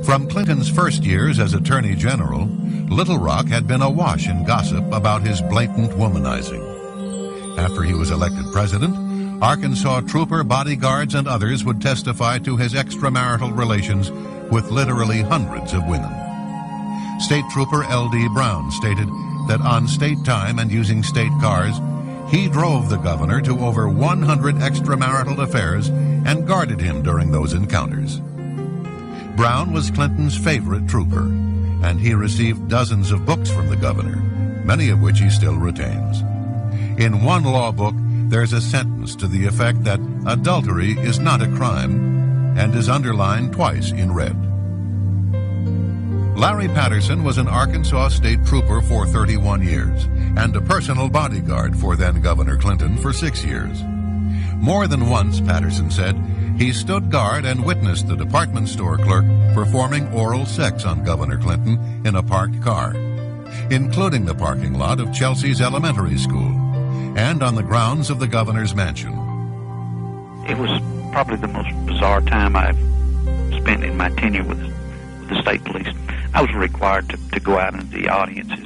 From Clinton's first years as Attorney General, Little Rock had been awash in gossip about his blatant womanizing. After he was elected president, Arkansas trooper bodyguards and others would testify to his extramarital relations with literally hundreds of women. State Trooper L.D. Brown stated that on state time and using state cars, he drove the governor to over 100 extramarital affairs and guarded him during those encounters. Brown was Clinton's favorite trooper, and he received dozens of books from the governor, many of which he still retains. In one law book, there's a sentence to the effect that adultery is not a crime and is underlined twice in red. Larry Patterson was an Arkansas state trooper for 31 years and a personal bodyguard for then-Governor Clinton for 6 years. More than once, Patterson said, he stood guard and witnessed the department store clerk performing oral sex on Governor Clinton in a parked car, including the parking lot of Chelsea's elementary school and on the grounds of the governor's mansion. It was probably the most bizarre time I've spent in my tenure with the state police. I was required to go out into the audiences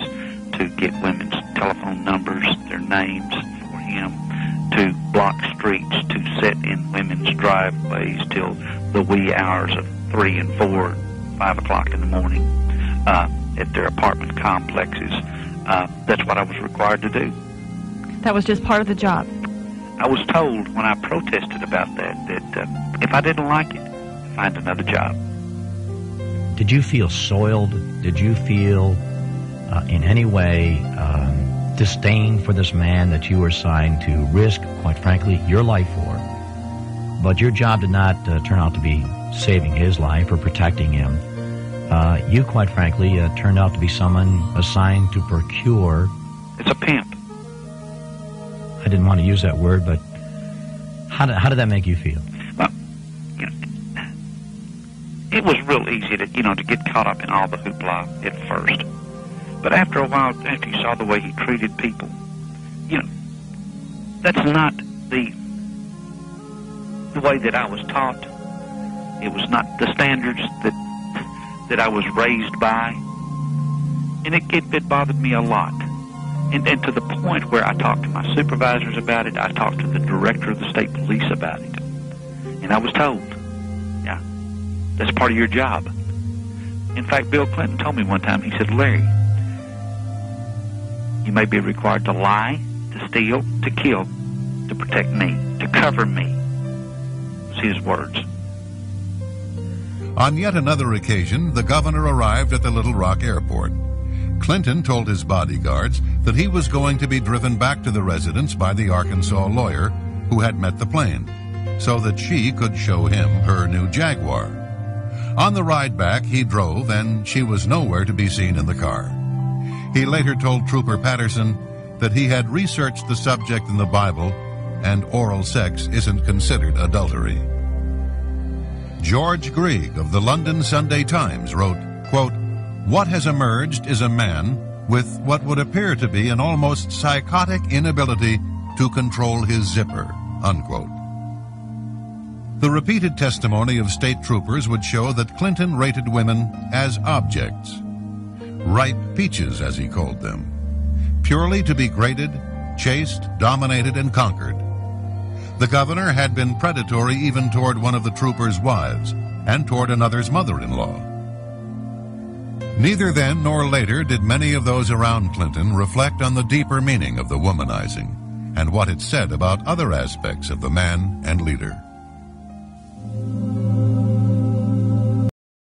to get women's telephone numbers, their names for him, to block streets, to sit in women's driveways till the wee hours of 3 and 4, 5 o'clock in the morning at their apartment complexes. That's what I was required to do. That was just part of the job. I was told when I protested about that if I didn't like it, find another job. Did you feel soiled? Did you feel in any way disdain for this man that you were assigned to risk, quite frankly, your life for? But your job did not turn out to be saving his life or protecting him. You, quite frankly, turned out to be someone assigned to procure... It's a pimp. I didn't want to use that word, but how did that make you feel? Well, you know, it was real easy to get caught up in all the hoopla at first. But after a while, after you saw the way he treated people, that's not the way that I was taught. It was not the standards that I was raised by. And it bothered me a lot. And to the point where I talked to my supervisors about it, I talked to the director of the state police about it. And I was told, yeah, that's part of your job. In fact, Bill Clinton told me one time, he said, Larry, you may be required to lie, to steal, to kill, to protect me, to cover me. Was his words. On yet another occasion, the governor arrived at the Little Rock airport. Clinton told his bodyguards that he was going to be driven back to the residence by the Arkansas lawyer who had met the plane, so that she could show him her new Jaguar. On the ride back, he drove, and she was nowhere to be seen in the car. He later told Trooper Patterson that he had researched the subject in the Bible, and oral sex isn't considered adultery. George Grieg of the London Sunday Times wrote, quote, "What has emerged is a man with what would appear to be an almost psychotic inability to control his zipper," unquote. The repeated testimony of state troopers would show that Clinton rated women as objects, ripe peaches as he called them, purely to be graded, chased, dominated, and conquered. The governor had been predatory even toward one of the troopers' wives and toward another's mother-in-law. Neither then nor later did many of those around Clinton reflect on the deeper meaning of the womanizing and what it said about other aspects of the man and leader.